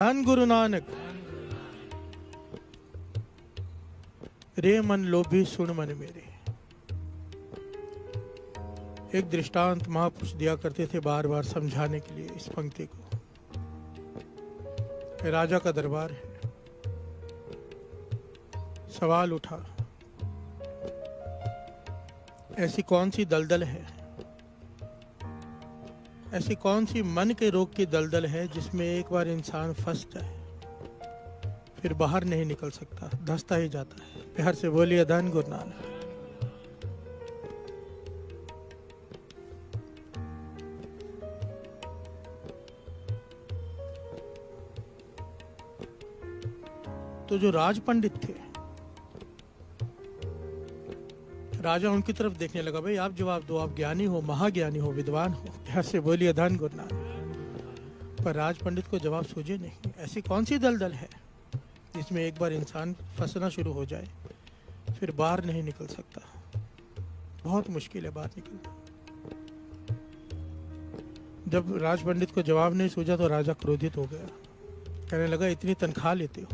धन गुरु नानक। रे मन लोभी सुन मन मेरे। एक दृष्टांत महापुरुष दिया करते थे बार बार समझाने के लिए इस पंक्ति को। राजा का दरबार है। सवाल उठा, ऐसी कौन सी दलदल है, ऐसी कौन सी मन के रोग की दलदल है जिसमें एक बार इंसान फंस जाए फिर बाहर नहीं निकल सकता, धंसता ही जाता है। प्यार से बोलिए धन गुरु नानक। तो जो राज पंडित थे, राजा उनकी तरफ देखने लगा, भाई आप जवाब दो, आप ज्ञानी हो, महाज्ञानी हो, विद्वान हो। प्यार से बोलिए धन गुरु नानक। पर राज पंडित को जवाब सूझे नहीं। ऐसी कौन सी दलदल है जिसमें एक बार इंसान फंसना शुरू हो जाए फिर बाहर नहीं निकल सकता। बहुत मुश्किल है बाहर निकलना। जब राज पंडित को जवाब नहीं सूझा तो राजा क्रोधित हो गया। कहने लगा, इतनी तनख्वाह लेते हो,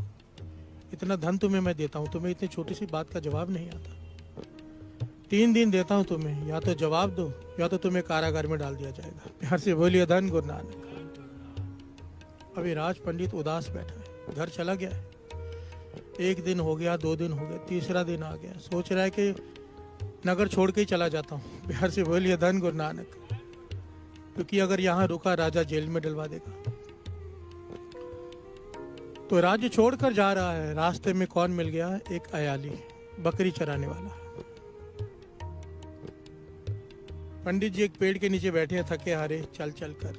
इतना धन तुम्हें मैं देता हूं, तुम्हें इतनी छोटी सी बात का जवाब नहीं आता। 3 दिन देता हूं तुम्हें, या तो जवाब दो या तो तुम्हें कारागार में डाल दिया जाएगा। प्यार से बोलिए धन गुरु नानक। अभी राज पंडित उदास बैठा है, घर चला गया है। 1 दिन हो गया, 2 दिन हो गया, तीसरा दिन आ गया। सोच रहा है कि नगर छोड़ के ही चला जाता हूँ। प्यार से बोलिए धन गुरु नानक। क्योंकि अगर यहाँ रुका राजा जेल में डलवा देगा। तो राज्य छोड़कर जा रहा है। रास्ते में कौन मिल गया? एक अयाली, बकरी चराने वाला। पंडित जी एक पेड़ के नीचे बैठे हैं, थके हारे चल चल कर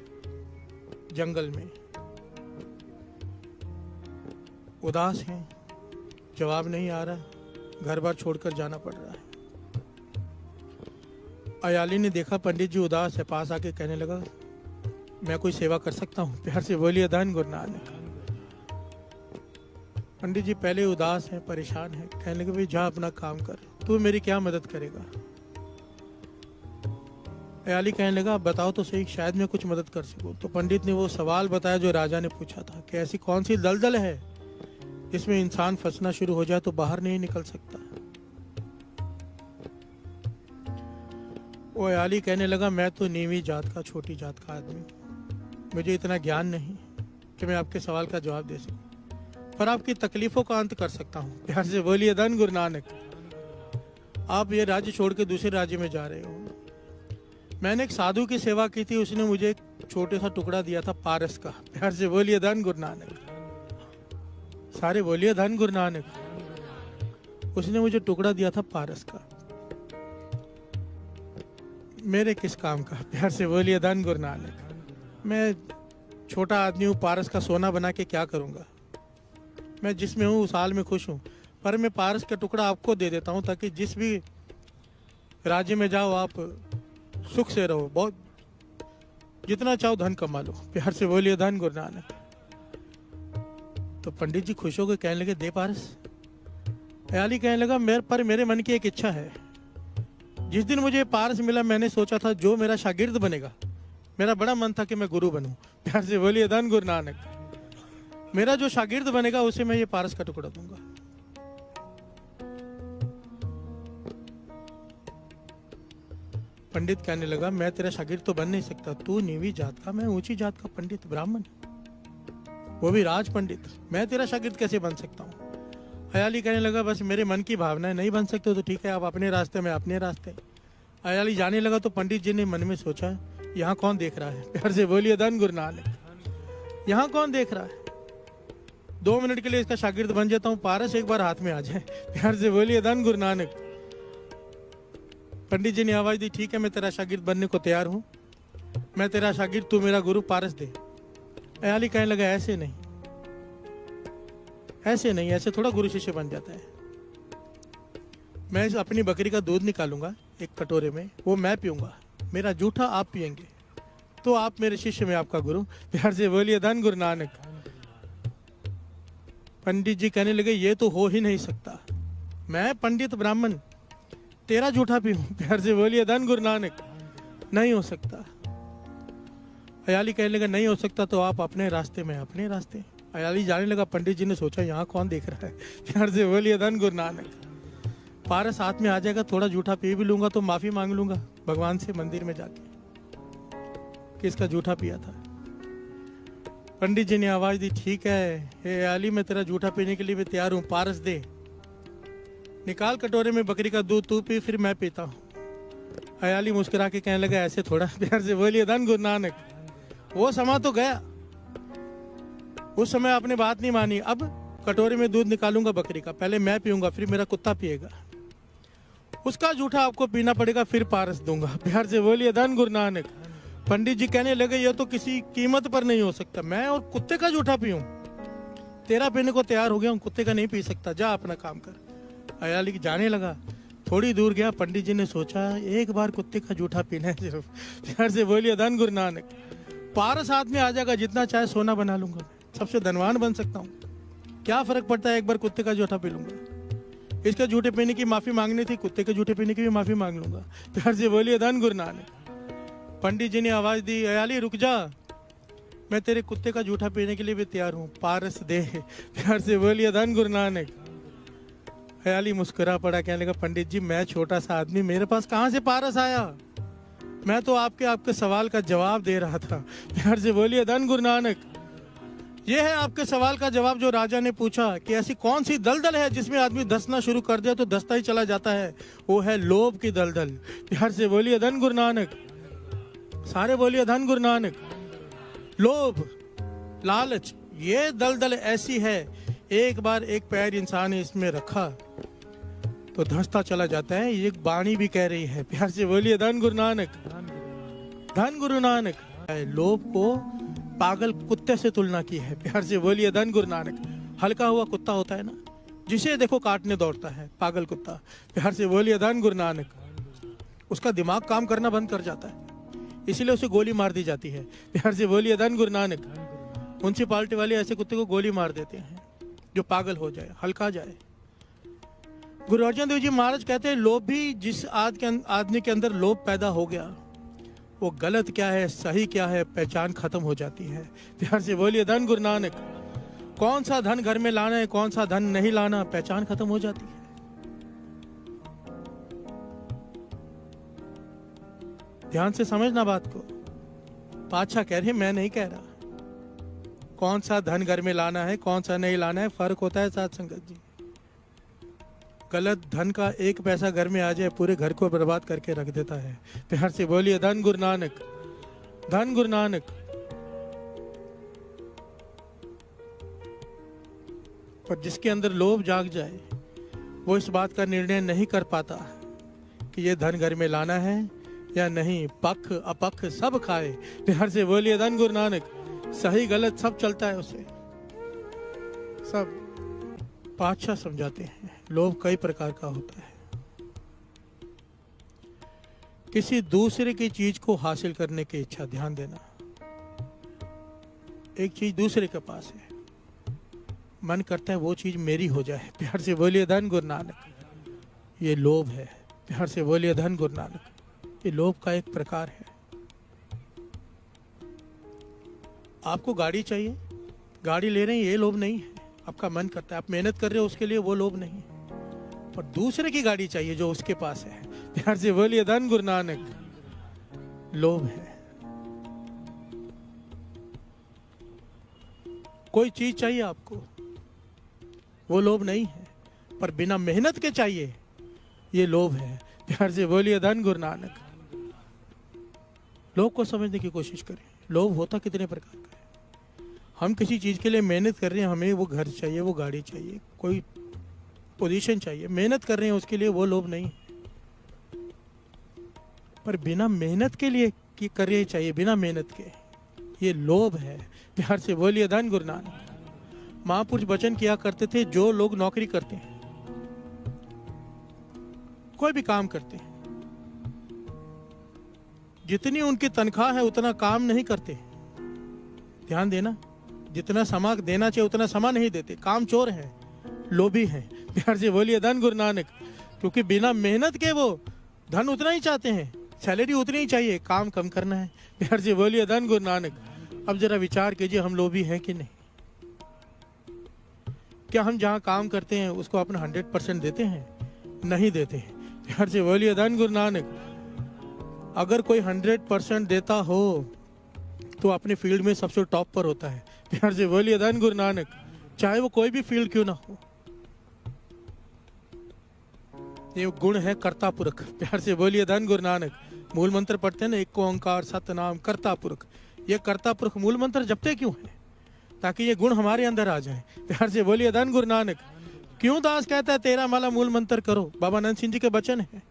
जंगल में, उदास हैं, जवाब नहीं आ रहा, घर बार छोड़कर जाना पड़ रहा है। अयाली ने देखा पंडित जी उदास है, पास आके कहने लगा, मैं कोई सेवा कर सकता हूँ? प्यार से बोलिए धन गुरु नानक। पंडित जी पहले उदास हैं, परेशान हैं, कहने लगे, भाई जा अपना काम कर, तू मेरी क्या मदद करेगा? अयाली कहने लगा, बताओ तो सही, शायद मैं कुछ मदद कर सकूं। तो पंडित ने वो सवाल बताया जो राजा ने पूछा था कि ऐसी कौन सी दलदल है जिसमें इंसान फंसना शुरू हो जाए तो बाहर नहीं निकल सकता। वो अयाली कहने लगा, मैं तो नीवी जात का, छोटी जात का आदमी हूं, मुझे इतना ज्ञान नहीं कि मैं आपके सवाल का जवाब दे सकूं, पर आपकी तकलीफों का अंत कर सकता हूं। प्यार से बोलिए धन गुरु नानक। आप ये राज्य छोड़ के दूसरे राज्य में जा रहे हो। मैंने एक साधु की सेवा की थी, उसने मुझे एक छोटे सा टुकड़ा दिया था पारस का। प्यार से बोलिए धन गुरु नानक। सारे बोलिए धन गुरु नानक। उसने मुझे टुकड़ा दिया था पारस का, मेरे किस काम का? प्यार से बोलिए धन गुरु नानक। मैं छोटा आदमी हूँ, पारस का सोना बना के क्या करूँगा? मैं जिसमें हूँ उस हाल में खुश हूँ, पर मैं पारस का टुकड़ा आपको दे देता हूँ ताकि जिस भी राज्य में जाओ आप सुख से रहो, बहुत जितना चाहो धन कमा लो। प्यार से बोलिए धन गुरु नानक। तो पंडित जी खुश होकर कहने लगे, दे पारस। अयाली कहने लगा, मेरे मन की एक इच्छा है। जिस दिन मुझे पारस मिला मैंने सोचा था जो मेरा शागिर्द बनेगा, मेरा बड़ा मन था कि मैं गुरु बनूं। प्यार से बोलिए धन गुरु नानक। मेरा जो शागिर्द बनेगा उसे मैं ये पारस का टुकड़ा दूंगा। पंडित कहने लगा, मैं तेरा शागिर्द तो बन नहीं सकता, तू नीवी जात का, मैं ऊंची जात का पंडित ब्राह्मण, वो भी राज पंडित, मैं तेरा शागिर्द कैसे बन सकता हूँ? अयाली कहने लगा, बस मेरे मन की भावना है, नहीं बन सकते तो ठीक है, आप अपने रास्ते में अपने रास्ते। अयाली जाने लगा तो पंडित जी ने मन में सोचा, यहाँ कौन देख रहा है? प्यार से बोलिए धन गुरु नानक। यहाँ कौन देख रहा है? 2 मिनट के लिए इसका शागिर्द बन जाता हूँ, पारस एक बार हाथ में आ जाए। प्यार से बोलिए धन गुरु नानक। पंडित जी ने आवाज दी, ठीक है, मैं तेरा शागिर्द बनने को तैयार हूँ, मैं तेरा शागिर्द, तू मेरा गुरु पारस दे। अयाली कहने लगा, ऐसे नहीं, ऐसे नहीं, ऐसे थोड़ा गुरु शिष्य बन जाता है। मैं अपनी बकरी का दूध निकालूंगा एक कटोरे में, वो मैं पीऊंगा, मेरा जूठा आप पियेंगे, तो आप मेरे शिष्य में आपका गुरु। प्यार से बोलिए धन गुरु नानक। पंडित जी कहने लगे, ये तो हो ही नहीं सकता, मैं पंडित ब्राह्मण तेरा जूठा पीऊं? प्यार से बोलिए धन गुरु नानक। नहीं हो सकता। अयाली कहने लगा, नहीं हो सकता तो आप अपने रास्ते में अपने रास्ते, अयाली जाने लगा। पंडित जी ने सोचा यहाँ कौन देख रहा है, प्यार से बोलिए धन गुरु नानक। पारस हाथ में आ जाएगा, थोड़ा जूठा पी भी लूंगा तो माफी मांग लूंगा भगवान से मंदिर में जाके कि इसका जूठा पिया था। पंडित जी ने आवाज दी, ठीक है हे अयाली, मैं तेरा जूठा पीने के लिए भी तैयार हूँ, पारस दे, निकाल कटोरे में बकरी का दूध, तू पी फिर मैं पीता हूँ। अयाली मुस्कुरा के कहने लगा, ऐसे थोड़ा, प्यार से बोलिए धन गुरु नानक। वो समा तो गया, उस समय आपने बात नहीं मानी। अब कटोरे में दूध निकालूंगा बकरी का, पहले मैं पीऊंगा फिर मेरा कुत्ता पिएगा, उसका जूठा आपको पीना पड़ेगा फिर पारस दूंगा। प्यार से बोलिए धन गुरु नानक। पंडित जी कहने लगे, ये तो किसी कीमत पर नहीं हो सकता, मैं और कुत्ते का जूठा पीऊं? तेरा पीने को तैयार हो गया हूं, कुत्ते का नहीं पी सकता, जा अपना काम कर। अयाली जाने लगा, थोड़ी दूर गया, पंडित जी ने सोचा एक बार कुत्ते का जूठा पीना है सिर्फ। प्यार से बोलिए धन गुरु नानक। पारस हाथ में आ जाएगा, जितना चाहे सोना बना लूंगा, सबसे धनवान बन सकता हूँ, क्या फर्क पड़ता है, एक बार कुत्ते का जूठा पी लूंगा। इसके जूठे पीने की माफी मांगनी थी, कुत्ते के जूठे पीने की भी माफी मांग लूंगा। प्यार से बोलिए धन गुरु नानक। पंडित जी ने आवाज दी, अयाली रुक जा, मैं तेरे कुत्ते का जूठा पीने के लिए भी तैयार हूँ, पारस दे। प्यार से बोलिए धन गुरु नानक। अयाली मुस्कुरा पड़ा, कहने लगा, पंडित जी मैं छोटा सा आदमी, मेरे पास कहाँ से पारस आया, मैं तो आपके सवाल का जवाब दे रहा था। प्यार से बोलिए धन गुरु नानक। ये है आपके सवाल का जवाब जो राजा ने पूछा कि ऐसी कौन सी दलदल है जिसमें आदमी धंसना शुरू कर दे तो धंसता ही चला जाता है, वो है लोभ की दलदल। प्यार से बोलिए धन गुरु नानक। सारे बोलिए धन गुरु नानक। लोभ, लालच, ये दलदल ऐसी है, एक बार एक पैर इंसान ने इसमें रखा तो धंसता चला जाता है, ये वाणी भी कह रही है। प्यार से बोलिए धन गुरु नानक। धन गुरु नानक। लोभ को पागल कुत्ते से तुलना की है। प्यार से बोलिए धन गुरु नानक। हल्का हुआ कुत्ता होता है ना, जिसे देखो काटने दौड़ता है, पागल कुत्ता। प्यार से बोलिए धन गुरु नानक। उसका दिमाग काम करना बंद कर जाता है, इसीलिए उसे गोली मार दी जाती है। प्यार से बोलिए धन गुरु नानक। म्युनिसिपालिटी वाले ऐसे कुत्ते को गोली मार देते हैं जो पागल हो जाए, हल्का जाए। गुरु अर्जन देव जी महाराज कहते हैं, लोभ भी जिस आदमी के अंदर लोभ पैदा हो गया, वो गलत क्या है सही क्या है पहचान खत्म हो जाती है। प्यार से बोलिए धन गुरु नानक। कौन सा धन घर में लाना है, कौन सा धन नहीं लाना, पहचान खत्म हो जाती है। ध्यान से समझना बात को, पातशाह कह रहे, मैं नहीं कह रहा कौन सा धन घर में लाना है कौन सा नहीं लाना है, फर्क होता है साथ संगत जी। गलत धन का एक पैसा घर में आ जाए पूरे घर को बर्बाद करके रख देता है। प्यार से बोलिए धन गुरु नानक। धन गुरु नानक। पर जिसके अंदर लोभ जाग जाए वो इस बात का निर्णय नहीं कर पाता कि ये धन घर में लाना है या नहीं, पक्ष अपक्ष सब खाए। प्यार से बोलिए धन गुरु नानक। सही गलत सब चलता है उसे, सब पातशाह समझाते हैं। लोभ कई प्रकार का होता है, किसी दूसरे की चीज को हासिल करने की इच्छा। ध्यान देना, एक चीज दूसरे के पास है, मन करता है वो चीज मेरी हो जाए। प्यार से बोलिए धन गुरु नानक। ये लोभ है। प्यार से बोलिए धन गुरु नानक। ये लोभ का एक प्रकार है। आपको गाड़ी चाहिए, गाड़ी ले रहे हैं, ये लोभ नहीं है। आपका मन करता है, आप मेहनत कर रहे हो उसके लिए, वो लोभ नहीं है। पर दूसरे की गाड़ी चाहिए जो उसके पास है। प्यार से बोलिए धन गुरु नानक। लोभ है। कोई चीज चाहिए आपको, वो लोभ नहीं है, पर बिना मेहनत के चाहिए, ये लोभ है। प्यार से बोलिए धन गुरु नानक। लोभ को समझने की कोशिश करें। लोभ होता कितने प्रकार का है। हम किसी चीज के लिए मेहनत कर रहे हैं, हमें वो घर चाहिए, वो गाड़ी चाहिए, कोई पोजीशन चाहिए, मेहनत कर रहे हैं उसके लिए, वो लोभ नहीं है। पर बिना मेहनत के लिए कर रहे चाहिए, बिना मेहनत के, ये लोभ है। प्यार से बोलिए धन गुरु नानक। महापुरुष वचन किया करते थे, जो लोग नौकरी करते हैं, कोई भी काम करते हैं, जितनी उनकी तनख्वाह है उतना काम नहीं करते। ध्यान देना, जितना समा देना चाहिए उतना समा नहीं देते, काम चोर है, लोभी है। प्यार से बोलिए धन गुरु नानक। क्योंकि बिना मेहनत के वो धन उतना ही चाहते हैं, सैलरी उतनी ही चाहिए, काम कम करना है। प्यार से बोलिए धन गुरु नानक। अब जरा विचार कीजिए, हम लोभी हैं कि नहीं? क्या हम जहाँ काम करते हैं उसको अपना 100% देते हैं? नहीं देते हैं। प्यार से बोलिए धन गुरु नानक। अगर कोई 100% देता हो तो अपने फील्ड में सबसे टॉप पर होता है। प्यार से बोलिए धन गुरु नानक, चाहे वो कोई भी फील्ड क्यों ना हो। ये गुण है कर्ता पुरख। प्यार से बोलिए धन गुरु नानक। मूल मंत्र पढ़ते हैं ना, एक ओंकार सतनाम कर्ता पुरख। ये कर्ता पुरख मूल मंत्र जपते क्यों है? ताकि ये गुण हमारे अंदर आ जाए। प्यार से बोलिए धन गुरु नानक। क्यों दास कहता है 13 माला मूल मंत्र करो? बाबा नंद सिंह जी के वचन है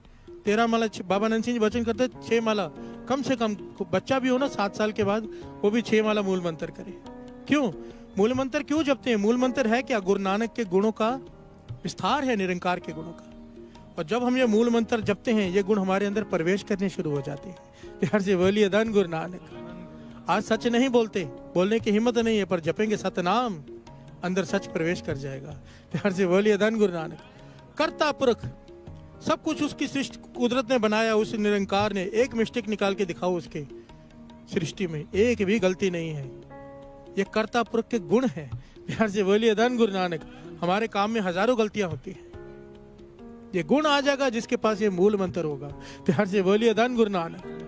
13 माला। बाबा नंद सिंह जी वचन करते 6 माला, कम से कम बच्चा भी हो ना 7 साल के बाद, वो भी 6 माला मूल मंत्र करे। क्यों मूल मंत्र क्यों जपते हैं? मूल मंत्र है क्या? गुरु नानक के गुणों का विस्तार है, निरंकार के गुणों का। और जब हम ये मूल मंत्र जपते हैं, ये गुण हमारे अंदर प्रवेश करने शुरू हो जाते हैं। प्यार से बोलिए धन गुरु नानक। आज सच नहीं बोलते, बोलने की हिम्मत नहीं है, पर जपेंगे सतनाम, अंदर सच प्रवेश कर जाएगा। प्यार से बोलिए धन गुरु नानक। कर्ता पुरख, सब कुछ उसकी सृष्टि कुदरत ने बनाया, उस निरंकार ने। एक मिस्टेक निकाल के दिखाओ उसके सृष्टि में, एक भी गलती नहीं है। ये कर्ता पुरख के गुण है। प्यार से बोलिए धन गुरु नानक। हमारे काम में हजारों गलतियां होती हैं, ये गुण आ जाएगा जिसके पास ये मूल मंत्र होगा। प्यार से बोलिए धन गुरु नानक।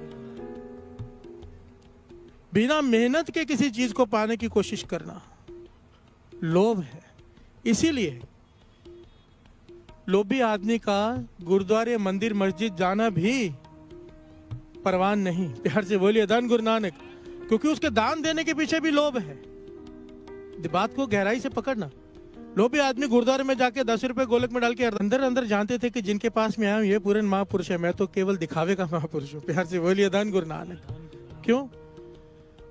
बिना मेहनत के किसी चीज को पाने की कोशिश करना लोभ है। इसीलिए लोभी आदमी का गुरुद्वारे मंदिर मस्जिद जाना भी परवान नहीं। प्यार से बोलिए धन गुरु नानक। क्योंकि उसके दान देने के पीछे भी लोभ है। बात को गहराई से पकड़ना। लोभी आदमी गुरुद्वारे में जाके 10 रुपए गोलक में डाल के अंदर अंदर जानते थे कि जिनके पास में आया हूं ये पूर्ण महापुरुष है, मैं तो केवल दिखावे का महापुरुष हूँ। प्यार से बोलिए धन गुरु नानक। क्यों?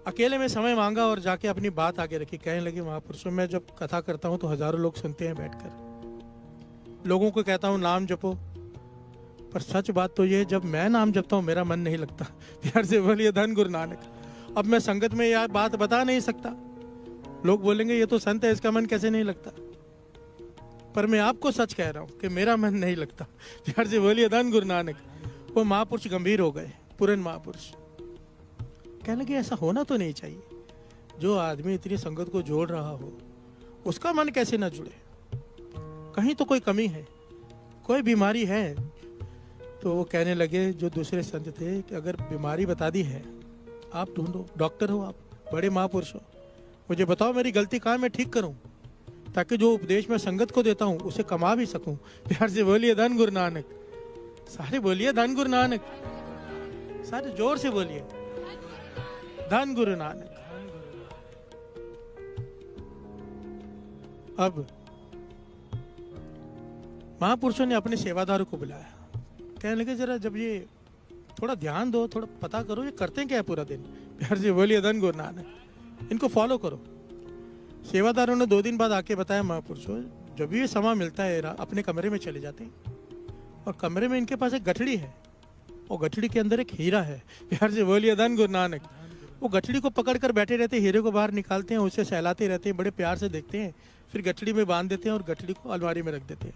अकेले में समय मांगा और जाके अपनी बात आगे रखी, कहने लगे महापुरुषों, मैं जब कथा करता हूँ तो हजारों लोग सुनते हैं बैठकर। लोगों को कहता हूँ नाम जपो, पर सच बात तो ये, जब मैं नाम जपता हूँ मेरा मन नहीं लगता। प्यार से बोलिए धन गुरु नानक। अब मैं संगत में यह बात बता नहीं सकता, लोग बोलेंगे ये तो संत है, इसका मन कैसे नहीं लगता। पर मैं आपको सच कह रहा हूं कि मेरा मन नहीं लगता। प्यार से बोलिए धन गुरु नानक। वो महापुरुष गंभीर हो गए, पूर्ण महापुरुष। कहने लगे ऐसा होना तो नहीं चाहिए। जो आदमी इतनी संगत को जोड़ रहा हो उसका मन कैसे ना जुड़े? कहीं तो कोई कमी है, कोई बीमारी है। तो वो कहने लगे जो दूसरे संत थे कि अगर बीमारी बता दी है, आप ढूंढो, डॉक्टर हो आप, बड़े महापुरुष हो, मुझे बताओ मेरी गलती कहाँ मैं ठीक करूं, ताकि जो उपदेश मैं संगत को देता हूं उसे कमा भी सकूं। प्यार से बोलिए धन गुरु नानक। सारे बोलिए धन गुरु नानक, सारे जोर से बोलिए धन गुरु नानक। अब महापुरुषों ने अपने सेवादारों को बुलाया, कहने लगे जरा जब ये थोड़ा ध्यान दो, थोड़ा पता करो ये करते क्या है पूरा दिन। प्यार से बोलिए धन गुरु नानक। इनको फॉलो करो। सेवादारों ने 2 दिन बाद आके बताया महापुरुषों, जब भी ये समय मिलता है अपने कमरे में चले जाते हैं, और कमरे में इनके पास एक गठड़ी है, और गठड़ी के अंदर एक हीरा है। प्यार से बोलिए धन गुरु नानक। वो गठड़ी को पकड़ कर बैठे रहते, हीरे को बाहर निकालते हैं, उसे सहलाते रहते हैं, बड़े प्यार से देखते हैं, फिर गठड़ी में बांध देते हैं और गठड़ी को अलमारी में रख देते हैं।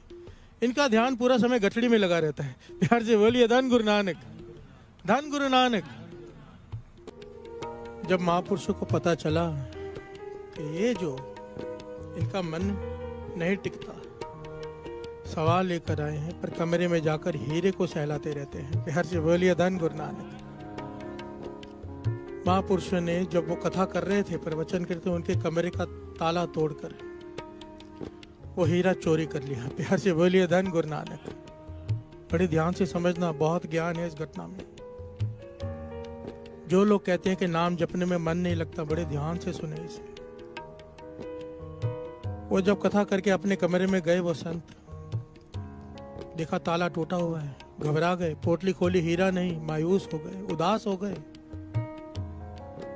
इनका ध्यान पूरा समय गठड़ी में लगा रहता है। प्यार से बोलिए धन गुरु नानक, धन गुरु नानक। जब महापुरुषों को पता चला कि ये जो इनका मन नहीं टिकता, सवाल लेकर आए हैं, पर कमरे में जाकर हीरे को सहलाते रहते हैं। प्यार से बोलिए धन गुरु नानक। महापुरुषों ने जब वो कथा कर रहे थे, प्रवचन करते, उनके कमरे का ताला तोड़कर वो हीरा चोरी कर लिया। प्यार से बोलिए धन गुरु नानक। बड़े ध्यान से समझना, बहुत ज्ञान है इस घटना में। जो लोग कहते हैं कि नाम जपने में मन नहीं लगता, बड़े ध्यान से सुने इसे। वो जब कथा करके अपने कमरे में गए, वो संत देखा ताला टूटा हुआ है, घबरा गए, पोटली खोली, हीरा नहीं, मायूस हो गए, उदास हो गए,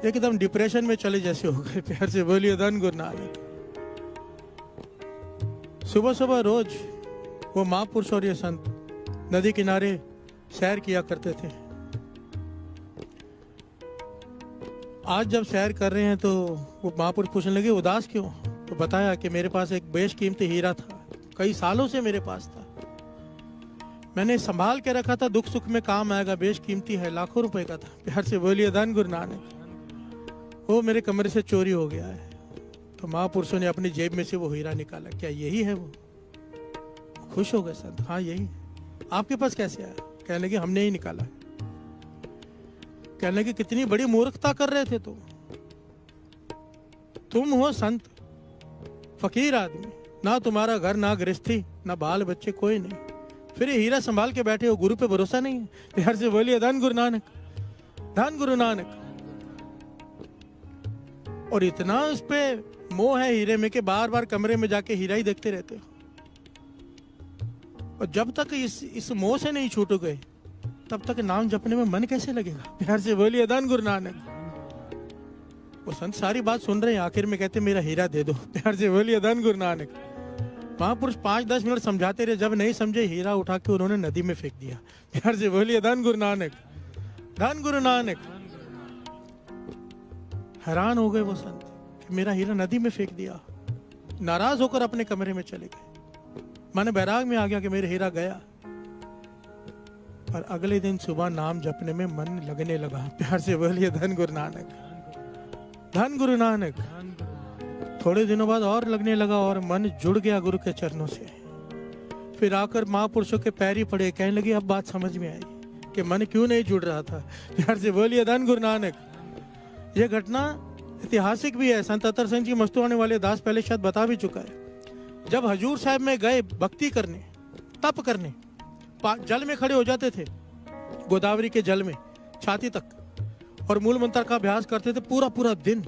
एकदम डिप्रेशन में चले जैसे हो गए। प्यार से बोलिए धन गुरु नानक। सुबह सुबह रोज वो महापुरुष और ये संत नदी किनारे सैर किया करते थे। आज जब सैर कर रहे हैं तो वो महापुरुष पूछने लगे उदास क्यों? तो बताया कि मेरे पास एक बेशकीमती हीरा था, कई सालों से मेरे पास था, मैंने संभाल के रखा था, दुख सुख में काम आएगा, बेशकीमती है, लाखों रुपए का था। प्यार से बोलिए धन गुरु नानक। वो मेरे कमरे से चोरी हो गया है। तो महापुरुषों ने अपनी जेब में से वो हीरा निकाला। क्या यही है वो? खुश हो गए संत। हाँ यही। आपके पास कैसे आया? कहने लगे हमने ही निकाला। कहने लगे कितनी बड़ी मूर्खता कर रहे थे तुम हो संत, फकीर आदमी, ना तुम्हारा घर, ना गृहस्थी, ना बाल बच्चे, कोई नहीं, फिर ये हीरा संभाल के बैठे हो, गुरु पे भरोसा नहीं है? प्यार से बोलिए धन गुरु नानक, धन गुरु नानक। और इतना उस पे मोह है हीरे में कि बार बार कमरे में जाके हीरा ही देखते रहते हो। और जब तक इस मोह से नहीं छूट गए तब तक नाम जपने में मन कैसे लगेगा? प्यार से बोलिए धन गुरु नानक। वो संत सारी बात सुन रहे हैं, आखिर में कहते मेरा हीरा दे दो। प्यार से बोलिए धन गुरु नानक। महापुरुष 5-10 मिनट समझाते रहे, जब नहीं समझे हीरा उठा के उन्होंने नदी में फेंक दिया। प्यार से बोलिए धन गुरु नानक, धन गुरु नानक। हैरान हो गए वो संत कि मेरा हीरा नदी में फेंक दिया। नाराज होकर अपने कमरे में चले गए। मन बैराग में आ गया कि मेरा हीरा गया। और अगले दिन सुबह नाम जपने में मन लगने लगा। प्यार से बोलिए धन गुरु नानक, धन गुरु नानक। थोड़े दिनों बाद और लगने लगा और मन जुड़ गया गुरु के चरणों से। फिर आकर महापुरुषों के पैरी पड़े, कहने लगे अब बात समझ में आई कि मन क्यों नहीं जुड़ रहा था। प्यार से बोलिए धन गुरु नानक। यह घटना ऐतिहासिक भी है। संत अतर सिंह जी मस्तुआने वाले दास पहले शायद बता भी चुका है। जब हजूर साहब में गए भक्ति करने, तप करने, जल में खड़े हो जाते थे, गोदावरी के जल में छाती तक, और मूल मंत्र का अभ्यास करते थे पूरा पूरा दिन।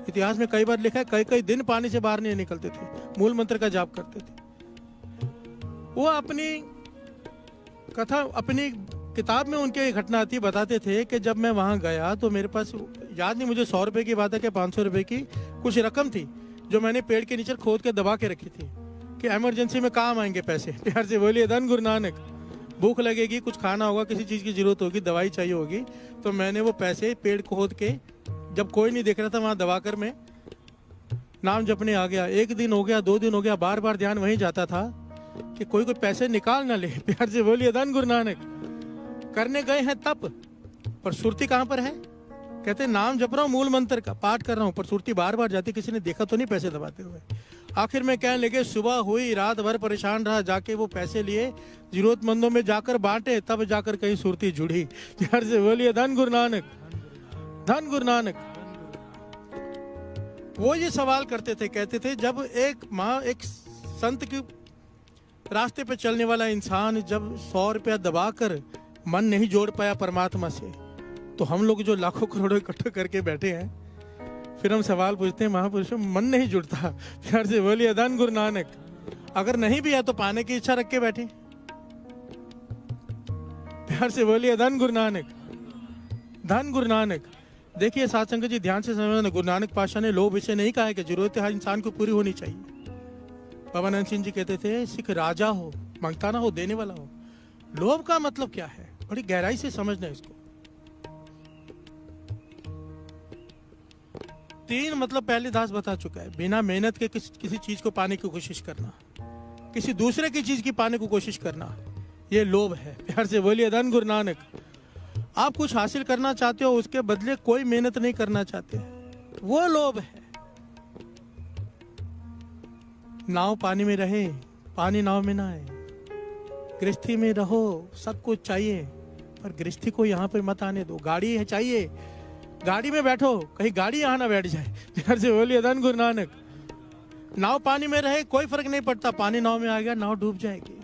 इतिहास में कई बार लिखा है कई कई दिन पानी से बाहर नहीं निकलते थे, मूल मंत्र का जाप करते थे। वो अपनी कथा, अपनी किताब में उनके घटना आती, बताते थे कि जब मैं वहां गया तो मेरे पास, याद नहीं मुझे 100 रुपए की बात है कि 500 रुपए की कुछ रकम थी जो मैंने पेड़ के नीचे खोद के दबा के रखी थी कि इमरजेंसी में काम आएंगे पैसे। प्यार से बोलिए धन गुरु नानक। भूख लगेगी, कुछ खाना होगा, किसी चीज की जरूरत होगी, दवाई चाहिए होगी, तो मैंने वो पैसे पेड़ खोद के, जब कोई नहीं देख रहा था, वहां दबाकर मैं नाम जपने आ गया। 1 दिन हो गया, 2 दिन हो गया, बार बार ध्यान वहीं जाता था कि कोई पैसे निकाल ना ले। प्यार से बोलिए धन गुरु नानक। करने गए हैं तप, पर सुरती कहां पर है? कहते नाम जप रहा हूं, मूल मंत्र का पाठ कर रहा हूं, पर सुरती बार बार जाती, किसी ने देखा तो नहीं पैसे दबाते हुए। आखिर में कहने लगे सुबह हुई, रात भर परेशान रहा, जाके वो पैसे लिए, जरूरतमंदों में जाकर बांटे, तब जाकर कहीं सुरती जुड़ी। प्यार से बोलिए धन गुरु नानक, धन गुरु नानक। वो ये सवाल करते थे, कहते थे जब एक संत के रास्ते पे चलने वाला इंसान जब 100 रुपया दबाकर मन नहीं जोड़ पाया परमात्मा से, तो हम लोग जो लाखों करोड़ों इकट्ठा करके बैठे हैं, फिर हम सवाल पूछते हैं महापुरुषों मन नहीं जुड़ता। प्यार से बोलिए धन गुरु नानक। अगर नहीं भी है तो पाने की इच्छा रख के बैठे। प्यार से बोलिए धन गुरु नानक, धन गुरु नानक। देखिए साथ संगत जी, ध्यान से समझना, गुरु नानक पातशाह ने लोभ इसे नहीं कहा है कि जरूरत हर इंसान को पूरी होनी चाहिए। बाबा नानक सिंह जी कहते थे सिख राजा हो, मांगता ना हो, देने वाला हो। लोभ का मतलब क्या है, बड़ी गहराई से समझना इसको। 3 मतलब पहले दास बता चुका है। बिना मेहनत के किसी चीज को पाने की कोशिश करना, किसी दूसरे की चीज की पाने की कोशिश करना, ये लोभ है। प्यार से बोलिए धन गुरु नानक। आप कुछ हासिल करना चाहते हो, उसके बदले कोई मेहनत नहीं करना चाहते, वो लोभ है। नाव पानी में रहे, पानी नाव में ना आए। गृहस्थी में रहो, सब कुछ चाहिए, पर गृहस्थी को यहाँ पर मत आने दो। गाड़ी है चाहिए, गाड़ी में बैठो, कहीं गाड़ी यहाँ ना बैठ जाए। प्यार से बोलिए धन गुरु नानक। नाव पानी में रहे कोई फर्क नहीं पड़ता, पानी नाव में आ गया नाव डूब जाएगी।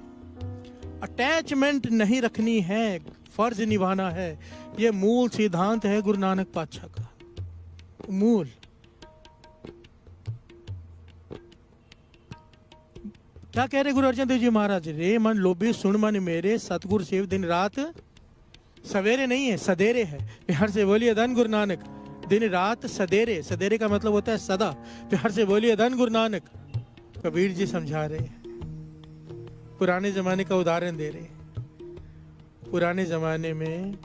अटैचमेंट नहीं रखनी है, फर्ज निभाना है। ये मूल सिद्धांत है गुरु नानक पातशाह का, मूल। क्या कह रहे गुरु अर्जन देव जी महाराज? रे मन लोभी सुन मन मेरे, सतगुरु सेव दिन रात सवेरे नहीं है, सदेरे है। प्यार से बोलिए धन गुरु नानक। दिन रात सदेरे, सदेरे का मतलब होता है सदा। प्यार से बोलिए धन गुरु नानक। कबीर जी समझा रहे, पुराने जमाने का उदाहरण दे रहे। पुराने जमाने में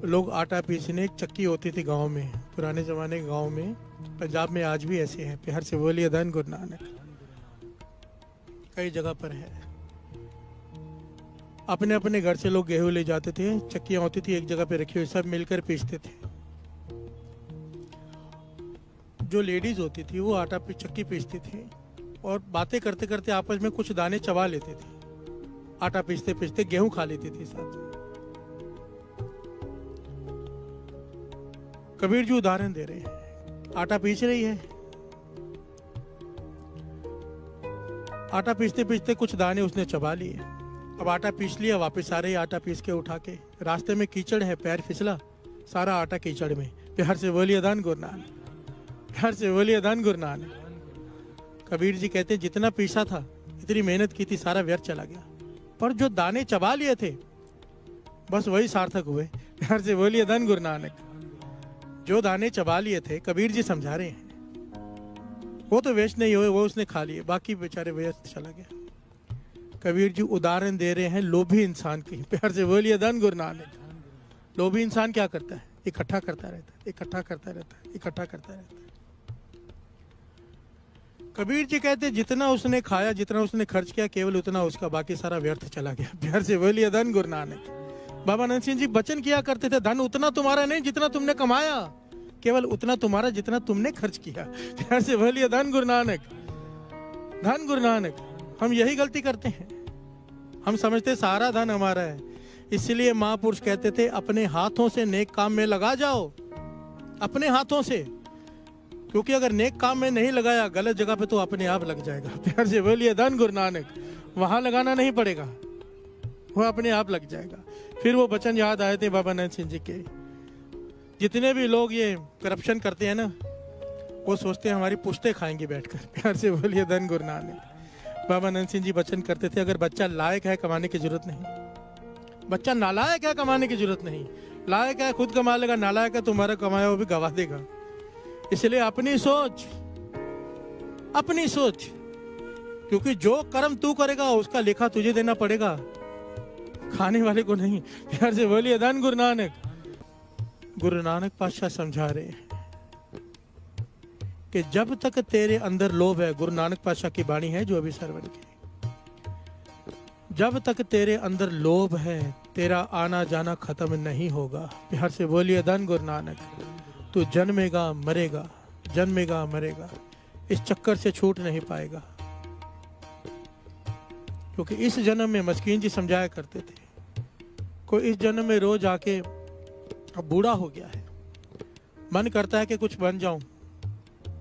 लोग आटा पीसने, एक चक्की होती थी गांव में, पुराने जमाने के गांव में, पंजाब में आज भी ऐसे हैं। प्यार से बोलिए धन गुरु नानक। कई जगह पर है। अपने अपने घर से लोग गेहूं ले जाते थे, चक्कियां होती थी एक जगह पे रखी हुई, सब मिलकर पीसते थे। जो लेडीज होती थी वो आटा चक्की पीसती थी और बातें करते करते आपस में कुछ दाने चबा लेती थी। आटा पीसते पीसते गेहूं खा लेती थी साथ में। कबीर जी उदाहरण दे रहे हैं, आटा पीस रही है, आटा पीसते पीसते कुछ दाने उसने चबा लिए। अब आटा पीस लिया, वापस आ रही, आटा पीस के उठा के, रास्ते में कीचड़ है, पैर फिसला, सारा आटा कीचड़ में। प्यार से बोलिए धन गुरु नानक, प्यार से बोलिए धन गुरु नानक। कबीर जी कहते हैं जितना पीसा था, इतनी मेहनत की थी, सारा व्यर्थ चला गया, पर जो दाने चबा लिए थे बस वही सार्थक हुए। प्यार से बोलिए धन गुरु नानक। जो दाने चबा लिए थे, कबीर जी समझा रहे हैं, वो तो वेस्ट नहीं हुए, वो उसने खा लिए, बाकी बेचारे व्यर्थ चला गया। कबीर जी उदाहरण दे रहे हैं लोभी इंसान की। प्यार से बोलिए धन गुरु नानक। लोभी इंसान क्या करता है? इकट्ठा करता रहता है, इकट्ठा करता रहता है, इकट्ठा करता रहता है। कबीर जी कहते जितना उसने खाया, जितना उसने खर्च किया, केवल उतना उसका, बाकी सारा व्यर्थ चला गया। प्यार से बोलिए धन गुरु नानक। बाबा नंद सिंह जी वचन किया करते थे, धन उतना तुम्हारा नहीं जितना तुमने कमाया, केवल उतना तुम्हारा जितना तुमने खर्च किया। प्यार से बोलिए धन गुरु नानक, धन गुरु नानक। हम यही गलती करते हैं, हम समझते सारा धन हमारा है। इसलिए महापुरुष कहते थे अपने हाथों से नेक काम में लगा जाओ, अपने हाथों से, क्योंकि अगर नेक काम में नहीं लगाया गलत जगह पे तो अपने आप लग जाएगा। प्यार से बोलिए धन गुरु नानक। वहां लगाना नहीं पड़ेगा, वो अपने आप लग जाएगा। फिर वो वचन याद आए थे बाबा नंद सिंह जी के, जितने भी लोग ये करप्शन करते हैं ना, वो सोचते हैं हमारी पुश्ते खाएंगे बैठकर। प्यार से बोलिए धन गुरु नानक। बाबा नंद सिंह जी वचन करते थे अगर बच्चा लायक है कमाने की जरूरत नहीं, बच्चा नालायक है कमाने की जरूरत नहीं, लायक है खुद कमा लेगा, नालायक है तुम्हारा कमाया वो भी गवा देगा। इसलिए अपनी सोच, अपनी सोच, क्योंकि जो कर्म तू करेगा उसका लेखा तुझे देना पड़ेगा, खाने वाले को नहीं। प्यार से बोलिए धन गुरु नानक। गुरु नानक पातशाह समझा रहे हैं कि जब तक तेरे अंदर लोभ है, गुरु नानक पातशाह की वाणी है जो अभी श्रवण की, जब तक तेरे अंदर लोभ है तेरा आना जाना खत्म नहीं होगा। प्यार से बोलिए धन गुरु नानक। तू जन्मेगा मरेगा, जन्मेगा मरेगा, इस चक्कर से छूट नहीं पाएगा। क्योंकि इस जन्म में मस्कीन जी समझाया करते थे, कोई इस जन्म में रोज आके अब बूढ़ा हो गया है, मन करता है कि कुछ बन जाऊं,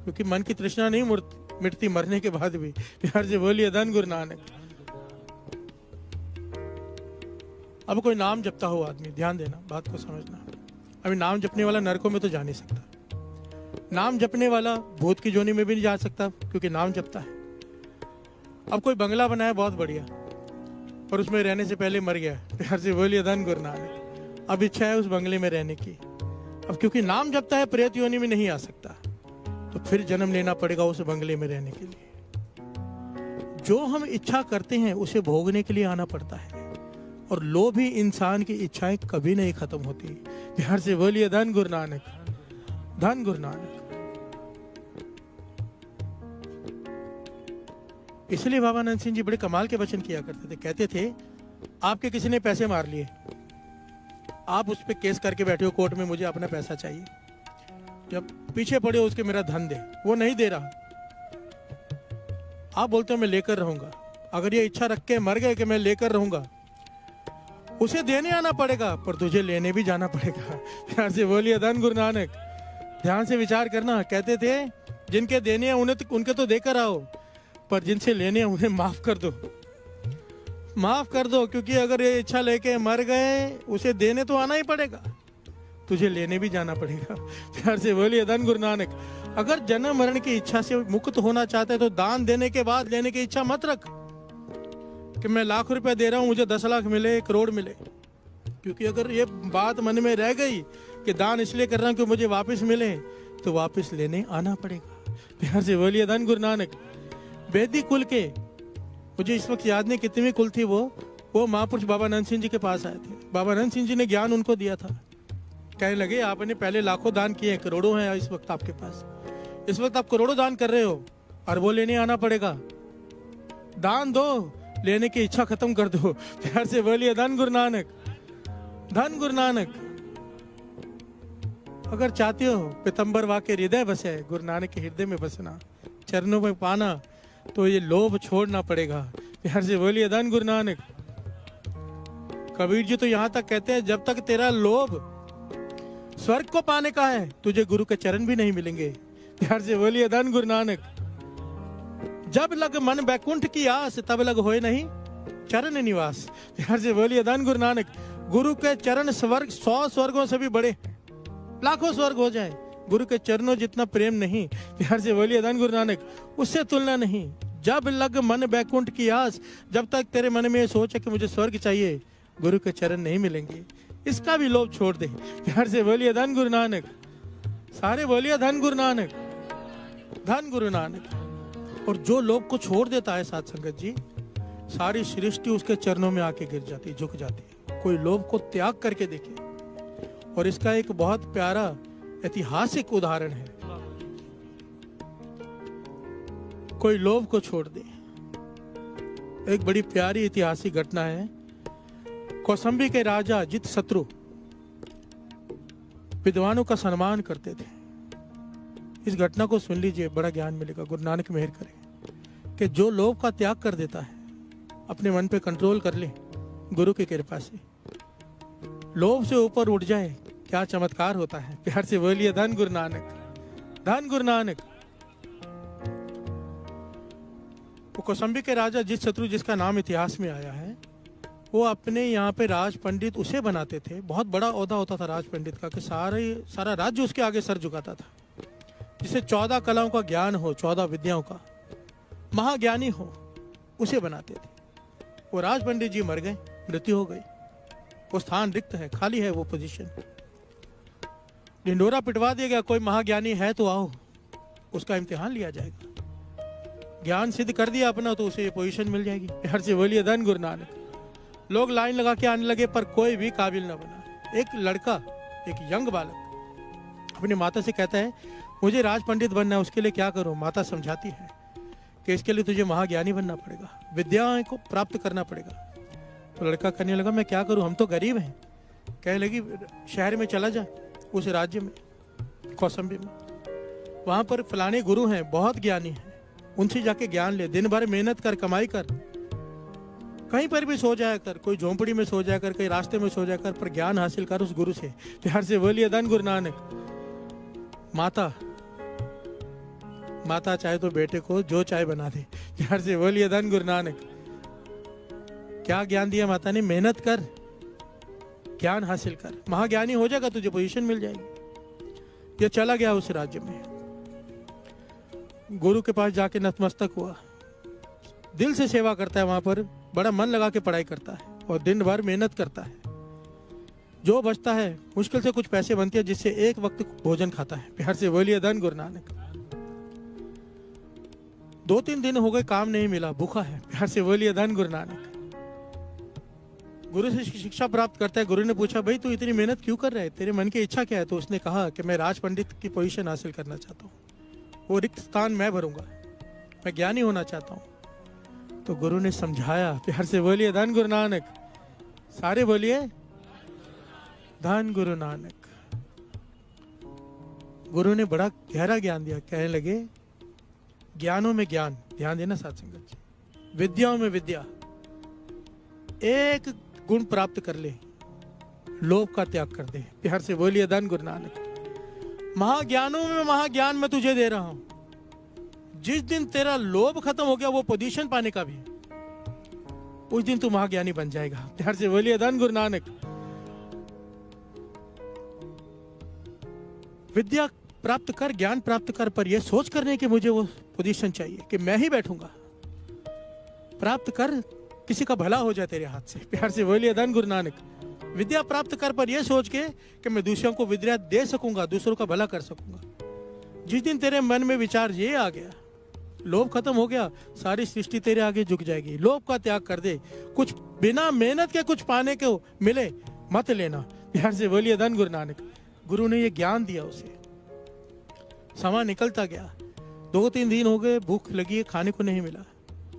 क्योंकि मन की तृष्णा नहीं मिटती मरने के बाद भी। प्यार से बोलिए धन गुरु नानक। अब कोई नाम जपता हो आदमी, ध्यान देना, बात को समझना, अभी नाम जपने वाला नरकों में तो जा नहीं सकता, नाम जपने वाला भूत की जोनी में भी नहीं जा सकता क्योंकि नाम जपता है। अब कोई बंगला बनाया बहुत बढ़िया और उसमें रहने से पहले मर गया, प्यार से बोलिए धन गुरु नानक। अब इच्छा है उस बंगले में रहने की, अब क्योंकि नाम जपता है प्रेत योनि में नहीं आ सकता, तो फिर जन्म लेना पड़ेगा उस बंगले में रहने के लिए। जो हम इच्छा करते हैं उसे भोगने के लिए आना पड़ता है, और लोभी इंसान की इच्छाएं कभी नहीं खत्म होती। प्यार से बोलिए धन गुरु नानक, धन गुरु नानक। इसलिए बाबा नंद सिंह जी बड़े कमाल के वचन किया करते थे। कहते थे आपके किसी ने पैसे मार लिए, आप उस पर केस करके बैठे हो कोर्ट में, मुझे अपना पैसा चाहिए, जब पीछे पड़े हो उसके मेरा धन दे, वो नहीं दे रहा, आप बोलते हो मैं लेकर रहूंगा। अगर ये इच्छा रख के मर गए कि मैं लेकर रहूंगा, उसे देने आना पड़ेगा पर तुझे लेने भी जाना पड़ेगा। प्यार से बोलिए धन गुरु नानक। ध्यान से विचार करना। कहते थे जिनके देने हैं उनके तो देकर आओ, पर जिनसे लेने हैं उन्हें माफ कर दो, माफ कर दो, क्योंकि अगर ये इच्छा लेके मर गए उसे देने तो आना ही पड़ेगा, तुझे लेने भी जाना पड़ेगा। प्यार से बोलिए धन गुरु नानक। अगर जन्म मरण की इच्छा से मुक्त होना चाहते हैं तो दान देने के बाद लेने की इच्छा मत रख कि मैं लाख रुपए दे रहा हूं मुझे 10 लाख मिले, 1 करोड़ मिले, क्योंकि अगर ये बात मन में रह गई कि दान इसलिए कर रहा हूं कि मुझे वापस मिले, तो वापस लेने आना पड़ेगा। प्यार से बोलिए धन गुरु नानक। वैदिक कुल के, मुझे इस वक्त याद नहीं कितने कुल थी, वो महापुरुष बाबा नंद सिंह जी के पास आए थे। बाबा नंद सिंह जी ने ज्ञान उनको दिया था। कहने लगे आपने पहले लाखों दान किए, करोड़ों हैं इस वक्त आपके पास, इस वक्त आप करोड़ों दान कर रहे हो, अरबों लेने आना पड़ेगा, दान दो, लेने की इच्छा खत्म कर दो। प्यार से बोलिए धन गुरु नानक, धन गुरु नानक। अगर चाहते हो पीतम्बर वाके हृदय बसे, गुरु नानक के हृदय में बसना, चरणों में पाना, तो ये लोभ छोड़ना पड़ेगा। प्यार से बोलिए धन गुरु नानक। कबीर जी तो यहाँ तक कहते हैं, जब तक तेरा लोभ स्वर्ग को पाने का है, तुझे गुरु के चरण भी नहीं मिलेंगे। प्यार से बोलिए धन गुरु नानक। जब लग मन बैकुंठ की आस, तब लग होए नहीं चरण निवास। प्यार से बोलिए धन गुरु नानक। गुरु के चरण स्वर्ग 100 स्वर्गों से भी बड़े, लाखों स्वर्ग हो जाए, गुरु के चरणों जितना प्रेम नहीं। प्यार से बोलिए धन गुरु नानक, उससे तुलना नहीं। जब लग मन बैकुंठ की आस, जब तक तेरे मन में ये सोच है कि मुझे स्वर्ग चाहिए, गुरु के चरण नहीं मिलेंगे। इसका भी लोभ छोड़ दे। प्यार से बोलिए धन गुरु नानक। सारे बोलिए धन गुरु नानक, धन गुरु नानक। और जो लोभ को छोड़ देता है साथ संगत जी, सारी सृष्टि उसके चरणों में आके गिर जाती, झुक जाती है। कोई लोभ को त्याग करके देखे। और इसका एक बहुत प्यारा ऐतिहासिक उदाहरण है। कोई लोभ को छोड़ दे। एक बड़ी प्यारी ऐतिहासिक घटना है। कौसंबी के राजा अजितशत्रु विद्वानों का सम्मान करते थे। इस घटना को सुन लीजिए, बड़ा ज्ञान मिलेगा। गुरु नानक मेहर करें कि जो लोभ का त्याग कर देता है, अपने मन पे कंट्रोल कर ले गुरु की कृपा से, लोभ से ऊपर उठ जाए, क्या चमत्कार होता है। प्यार से बोलिए धन गुरु नानक, धन गुरु नानक। वो कौसंबी के राजा अजितशत्रु, जिसका नाम इतिहास में आया है, वो अपने यहाँ पे राज पंडित उसे बनाते थे। बहुत बड़ा ओहदा होता था राज पंडित का, कि सारा राज्य उसके आगे सर झुकाता था। जिसे 14 कलाओं का ज्ञान हो, 14 विद्याओं का महाज्ञानी हो, उसे बनाते थे। वो राज पंडित जी मर गए, मृत्यु हो गई, वो स्थान रिक्त है, खाली है वो पोजीशन। ढिंडोरा पिटवा दिया गया, कोई महाज्ञानी है तो आओ, उसका इम्तिहान लिया जाएगा। ज्ञान सिद्ध कर दिया अपना तो उसे ये पोजीशन मिल जाएगी। प्यार से बोलिए धन गुरु नानक। लोग लाइन लगा के आने लगे, पर कोई भी काबिल ना बना। एक लड़का, एक यंग बालक अपनी माता से कहता है, मुझे राज पंडित बनना है, उसके लिए क्या करूं। माता समझाती है कि इसके लिए तुझे महाज्ञानी बनना पड़ेगा, विद्या को प्राप्त करना पड़ेगा। तो लड़का कहने लगा, मैं क्या करूं, हम तो गरीब हैं। कहने लगी, शहर में चला जा, उस राज्य में, कौसंबी में, वहां पर फलाने गुरु हैं, बहुत ज्ञानी हैं, उनसे जाके ज्ञान ले। दिन भर मेहनत कर, कमाई कर, कहीं पर भी सो जाया कर, कोई झोंपड़ी में सो जाया कर, कहीं रास्ते में सो जाया कर, पर ज्ञान हासिल कर उस गुरु से। प्यार से बोलिए धन गुरु नानक। माता चाहे तो बेटे को जो चाहे बना दे। प्यार से बोलिए धन गुरु नानक। क्या ज्ञान दिया माता ने, मेहनत कर, ज्ञान हासिल कर, महाज्ञानी हो जाएगा, तुझे पोजीशन मिल जाएगी। ये चला गया उस राज्य में, गुरु के पास जाके नतमस्तक हुआ। दिल से सेवा करता है, वहां पर बड़ा मन लगा के पढ़ाई करता है और दिन भर मेहनत करता है। जो बचता है, मुश्किल से कुछ पैसे बनते हैं, जिससे एक वक्त भोजन खाता है। प्यार से बोलिए धन गुरु नानक। 2-3 दिन हो गए, काम नहीं मिला, भूखा है। प्यार से बोलिए धन गुरु नानक। गुरु से शिक्षा प्राप्त करता है। गुरु ने पूछा, भाई तू इतनी मेहनत क्यों कर रहा है, तेरे मन की इच्छा क्या है। तो उसने कहा कि मैं राज पंडित की पोजीशन हासिल करना चाहता हूँ, वो रिक्त स्थान मैं भरूंगा, मैं ज्ञानी होना चाहता हूँ। तो गुरु ने समझाया। प्यार से बोलिए धन गुरु नानक। सारे बोलिए धन गुरु नानक। गुरु ने बड़ा गहरा ज्ञान दिया। कहने लगे, ज्ञानों में ज्ञान, ध्यान देना साथ संगत जी, विद्याओं में विद्या, एक गुण प्राप्त कर ले, लोभ का त्याग कर दे। प्यार से बोलिए धन गुरु नानक। महाज्ञानों में महाज्ञान मैं तुझे दे रहा हूं। जिस दिन तेरा लोभ खत्म हो गया, वो पोजीशन पाने का भी, उस दिन तू महाज्ञानी बन जाएगा। प्यार से बोलिए धन गुरु नानक। विद्या प्राप्त कर, ज्ञान प्राप्त कर, पर यह सोच करने कि मुझे वो पोजीशन चाहिए कि मैं ही बैठूंगा। प्राप्त कर, किसी का भला हो जाए तेरे हाथ से। प्यार से बोलिए धन गुरु नानक। विद्या प्राप्त कर, पर यह सोच के कि मैं दूसरों को विद्या दे सकूंगा, दूसरों का भला कर सकूंगा। जिस दिन तेरे मन में विचार ये आ गया, लोभ खत्म हो गया, सारी सृष्टि तेरे आगे झुक जाएगी। लोभ का त्याग कर दे। कुछ बिना मेहनत के कुछ पाने को मिले मत लेना। प्यार से बोलिए धन गुरु नानक। गुरु ने ये ज्ञान दिया उसे। समय निकलता गया, 2-3 दिन हो गए, भूख लगी है, खाने को नहीं मिला।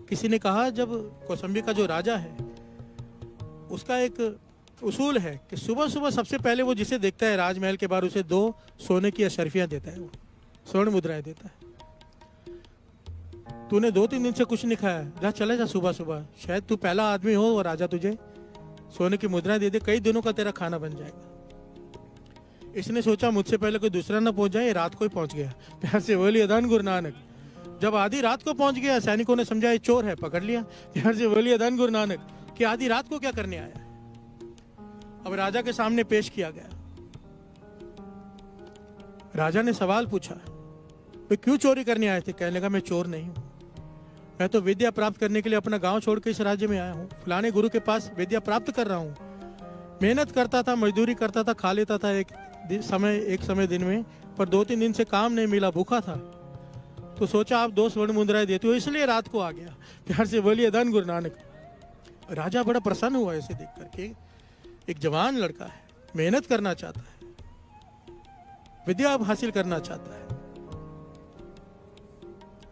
किसी ने कहा, जब कौसंबी का जो राजा है, उसका एक उसूल है कि सुबह सुबह सबसे पहले वो जिसे देखता है राजमहल के बाहर, उसे 2 सोने की अशरफियाँ देता है, वो स्वर्ण मुद्राएं देता है। तूने 2-3 दिन से कुछ नहीं खाया, जा चले जा सुबह सुबह, शायद तू पहला आदमी हो और राजा तुझे सोने की मुद्राएं दे दे, कई दिनों का तेरा खाना बन जाएगा। इसने सोचा मुझसे पहले कोई दूसरा ना पहुंच जाए, रात को ही पहुंच गया। प्यार से बोलिए धन गुरु नानक। जब आधी रात को पहुंच गया, सैनिकों ने समझा ये चोर है, पकड़ लिया। प्यार से बोलिए धन गुरु नानक कि आधी रात को क्या करने आया। अब राजा के सामने पेश किया गया। राजा ने सवाल पूछा, वे क्यों चोरी करने आए थे? कहने लगा मैं चोर नहीं हूं, मैं तो विद्या प्राप्त करने के लिए अपना गांव छोड़ के इस राज्य में आया हूं। फलाने गुरु के पास विद्या प्राप्त कर रहा हूं। मेहनत करता था, मजदूरी करता था, खा लेता था एक समय दिन में, पर 2-3 दिन से काम नहीं मिला, भूखा था। तो सोचा आप 2 स्वर्ण मुद्राएं देते हो, इसलिए रात को आ गया। प्यार से बोलिए धन गुरु नानक। राजा बड़ा प्रसन्न हुआ ऐसे देख करके। एक जवान लड़का है, मेहनत करना चाहता है, विद्या हासिल करना चाहता है,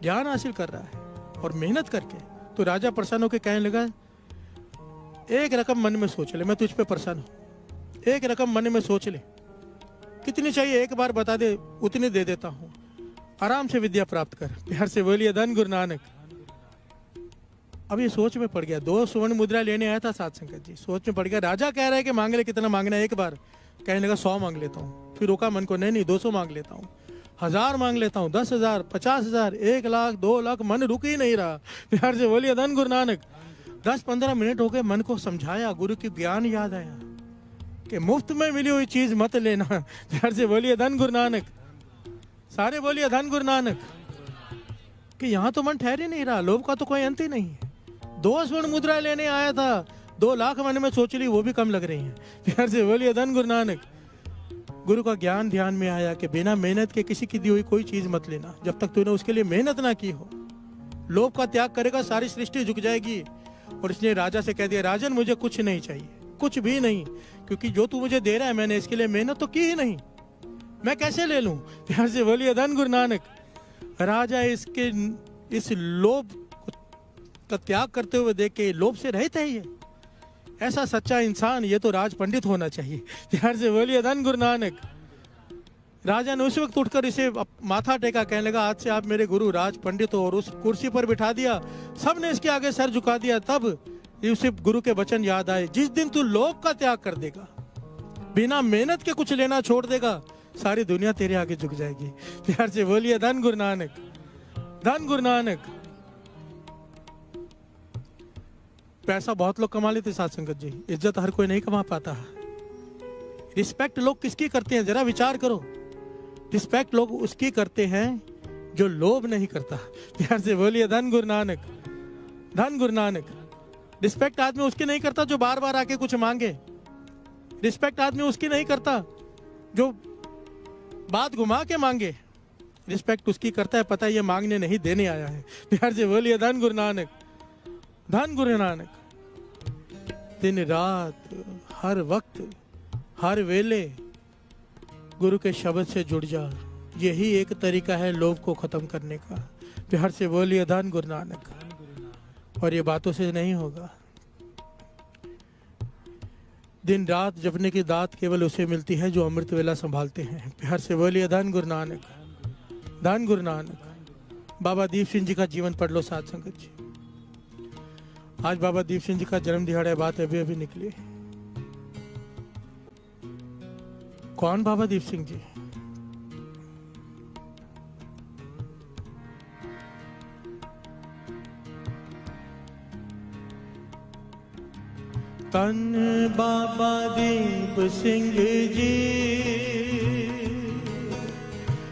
ज्ञान हासिल कर रहा है और मेहनत करके। तो राजा प्रसन्न होकर कहने लगा, एक रकम मन में सोच ले, मैं तुझ पे प्रसन्न हूं, एक रकम मन में सोच ले, कितनी चाहिए एक बार बता दे, उतनी दे देता हूं, आराम से विद्या प्राप्त कर। प्यार से बोलिए धन गुरु नानक। अब ये सोच में पड़ गया, 2 स्वर्ण मुद्रा लेने आया था साध संगत जी, सोच में पड़ गया। राजा कह रहा है कि मांग ले, कितना मांगना है एक बार? कहने लगा 100 मांग लेता हूँ। फिर रोका मन को, नहीं 200 मांग लेता हूँ, 1000 मांग लेता हूँ, 10,000, 50,000, 1 लाख, 2 लाख, मन रुक ही नहीं रहा। प्यार से बोलिए धन गुरु नानक। 10-15 मिनट हो गए, मन को समझाया, गुरु की ज्ञान याद आया कि मुफ्त में मिली हुई चीज मत लेना। प्यार से बोलिए धन गुरु नानक। सारे बोलिए धन गुरु नानक। कि यहाँ तो मन ठहर ही नहीं रहा, लोभ का तो कोई अंत ही नहीं है। 2 स्वर्ण मुद्रा लेने आया था, 2 लाख मन में सोच ली, वो भी कम लग रही हैं। प्यार से बोलिए धन गुरु नानक। गुरु का ज्ञान ध्यान में आया कि बिना मेहनत के किसी की दी हुई कोई चीज मत लेना, जब तक तूने उसके लिए मेहनत ना की हो। लोभ का त्याग करेगा, सारी सृष्टि झुक जाएगी। और इसने राजा से कह दिया, राजन मुझे कुछ नहीं चाहिए, कुछ भी नहीं, क्योंकि जो तू मुझे दे रहा है मैंने इसके लिए मेहनत तो की ही नहीं, मैं कैसे ले लूं? प्यार से बोलिए धन गुरु नानक। राजा इस लोभ का त्याग करते हुए देख के लोभ से रहित है ये ऐसा सच्चा इंसान, ये तो राज पंडित होना चाहिए। प्यार से बोलिए धन गुरु नानक। राजा ने उस वक्त उठकर इसे माथा टेका, कहने लगा आज से आप मेरे गुरु राज पंडित हो, और उस कुर्सी पर बिठा दिया। सबने इसके आगे सर झुका दिया। तब उसे गुरु के वचन याद आए, जिस दिन तू लोभ का त्याग कर देगा, बिना मेहनत के कुछ लेना छोड़ देगा, सारी दुनिया तेरे आगे झुक जाएगी। प्यार से बोलिए धन गुरु नानक। धन गुरु नानक। पैसा बहुत लोग कमा लेते साथ संगत जी, इज्जत हर कोई नहीं कमा पाता। रिस्पेक्ट लोग किसकी करते हैं, जरा विचार करो। रिस्पेक्ट लोग उसकी करते हैं जो लोभ नहीं करता। प्यार से बोलिए धन गुरु नानक। धन गुरु नानक। रिस्पेक्ट आदमी उसकी नहीं करता जो बार बार आके कुछ मांगे। रिस्पेक्ट आदमी उसकी नहीं करता जो बात घुमा के मांगे। रिस्पेक्ट उसकी करता है पता है ये मांगने नहीं देने आया है। प्यार से बोलिए धन गुरु नानक। धन गुरु नानक। दिन रात हर वक्त हर वेले गुरु के शब्द से जुड़ जा, यही एक तरीका है लोभ को खत्म करने का। प्यार से बोलिए धन गुरु नानक। और ये बातों से नहीं होगा। दिन रात जपने की दात केवल उसे मिलती है जो अमृत वेला संभालते हैं। प्यार से बोलिए धन गुरु नानक। धन गुरु नानक। बाबा दीप सिंह जी का जीवन पढ़ लो साथ संगत जी। आज बाबा दीप सिंह जी का जन्म दिहाड़ा, बात अभी निकली। कौन बाबा दीप सिंह जी? तन बाबा दीप सिंह जी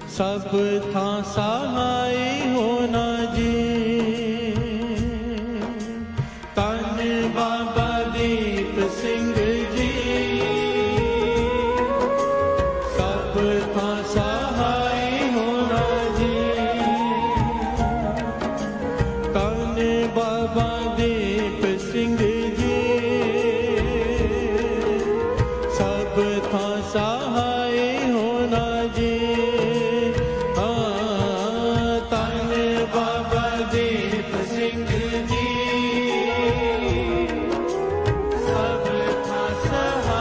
सब था सहाय होना जी। तन बाबा दीप सिंह जी सब था सहाय होना जी। तन बाबा दीप सिंह जी सब था सहाय होना जी। तन बाबा दीप सिंह जी सब था सहाय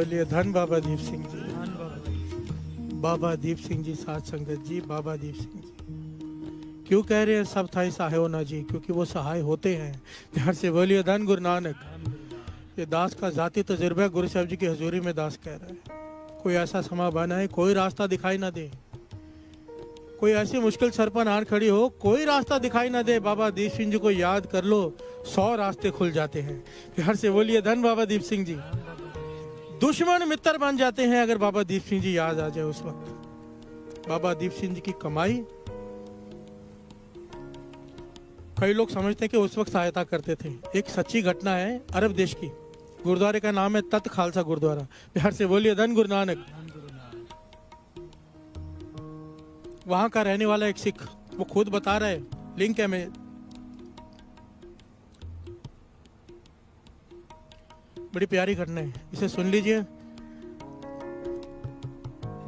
बोलिए धन बाबा दीप सिंह जी। बाबा दीप सिंह जी साथ संगत जी, बाबा दीप सिंह जी। क्यों कह रहे हैं सब थाई सहाय होना जी? क्योंकि वो सहाय होते हैं। प्यार से बोलिए धन गुरु नानक। ये दास का जाति तजुर्बा गुरु साहब जी की हजूरी में दास कह रहा है। कोई ऐसा समा बना है, कोई रास्ता दिखाई ना दे, कोई ऐसी मुश्किल सर पर आन खड़ी हो, कोई रास्ता दिखाई ना दे, बाबा दीप सिंह जी को याद कर लो, 100 रास्ते खुल जाते हैं। प्यार से बोलिए धन बाबा दीप सिंह जी। दुश्मन मित्र बन जाते हैं अगर बाबा दीप सिंह जी याद आ जाए उस वक्त। बाबा दीप सिंह जी की कमाई, कई लोग समझते हैं कि उस वक्त सहायता करते थे। एक सच्ची घटना है अरब देश की। गुरुद्वारे का नाम है तख्त खालसा गुरुद्वारा। प्यार से बोलिए धन गुरु नानक। वहां का रहने वाला एक सिख, वो खुद बता रहा है, लिंक है, मैं बड़ी प्यारी घटना है, इसे सुन लीजिए,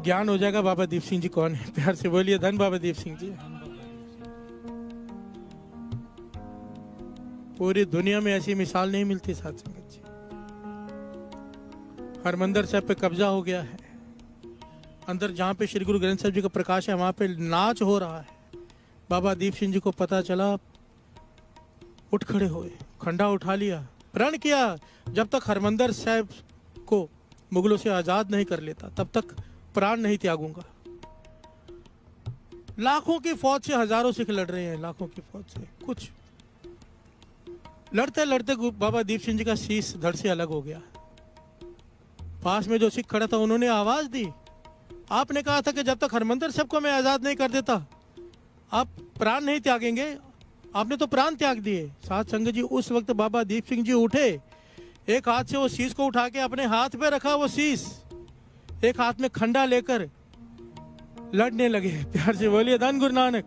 ज्ञान हो जाएगा बाबा दीप सिंह जी कौन है। प्यार से बोलिए धन बाबा दीप सिंह जी। पूरी दुनिया में ऐसी मिसाल नहीं मिलती साथ संगत जी। हरमंदिर साहब पे कब्जा हो गया है, अंदर जहाँ पे श्री गुरु ग्रंथ साहब जी का प्रकाश है वहां पे नाच हो रहा है। बाबा दीप सिंह जी को पता चला, उठ खड़े हुए, खंडा उठा लिया, प्रण किया जब तक हरमंदिर साहब को मुगलों से आजाद नहीं कर लेता तब तक प्राण नहीं त्यागूंगा। लाखों की फौज से हजारों सिख लड़ रहे हैं, लाखों की फौज से। कुछ लड़ते लड़ते बाबा दीप सिंह जी का शीश धड़ से अलग हो गया। पास में जो सिख खड़ा था उन्होंने आवाज दी, आपने कहा था कि जब तक हरमंदिर साहब को मैं आजाद नहीं कर देता आप प्राण नहीं त्यागेंगे, आपने तो प्राण त्याग दिए। साथ संगत जी उस वक्त बाबा दीप सिंह जी उठे, एक हाथ से वो शीश को उठा के अपने हाथ पे रखा, वो शीश एक हाथ में खंडा लेकर लड़ने लगे। प्यार से बोलिए धन गुरु नानक।